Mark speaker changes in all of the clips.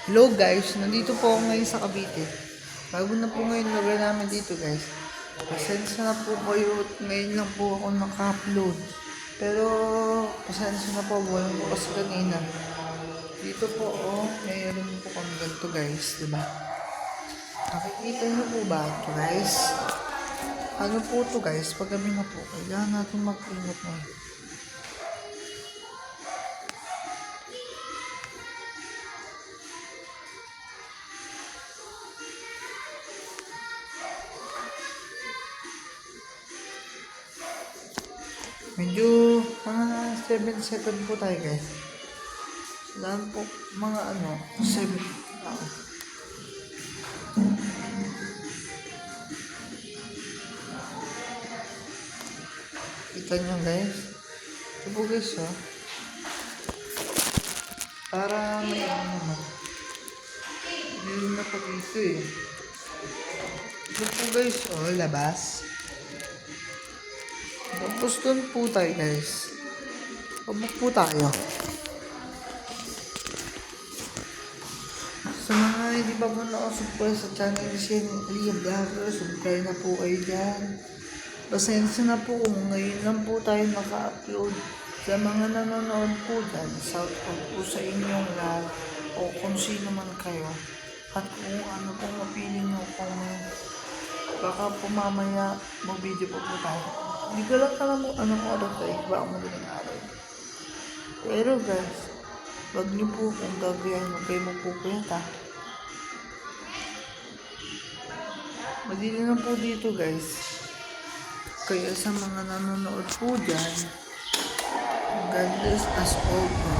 Speaker 1: Hello guys, nandito po ako ngayon sa Cavite. Bago na po ngayon lugar namin dito guys. Pasensya na po kayo at ngayon lang po ako naka-upload. Pero pasensya na po, walang po kasi kanina. Dito po mayroon po kami ganito guys, diba? Nakikita niyo po ba ito guys? Ano po to guys, pag gabi na po, kailangan natin mag-ingat na. Medyo mga 7 second po tayo guys. Saan po mga 7 kita nyo guys. Ito po guys para may naman. Hindi na pag ito Ito po guys labas. Tapos doon po tayo guys. Pabuk po tayo. Sa mga hindi pa po nakasubscribe sa channel ni Shane Elia Vlogger, subscribe na po kayo dyan. Pasensya na po kung ngayon lang po tayo naka-upload. Sa mga nanonood po dyan, shout out po sa inyong lahat o kung sino man kayo. At kung ano pong mapili nyo kung baka po mamaya mag-video po tayo. Hindi ko lang alam mo anong oras tayo, baka madaling araw. Pero guys, wag niyo po kung gagayan mo kayo magpupuyat Madali na po dito guys. Kaya sa mga nanonood po dyan, God bless us all po.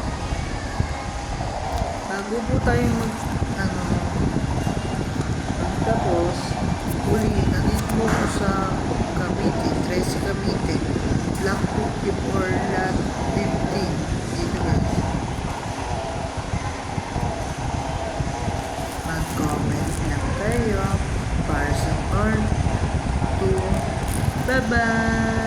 Speaker 1: Bago po tayo tapos, uli, nandito po ko sa Cavite, Tracy Cavite, Black 54 Lot 15. Dito guys. Mag-comment lang kayo para sa part 2. Bye-bye!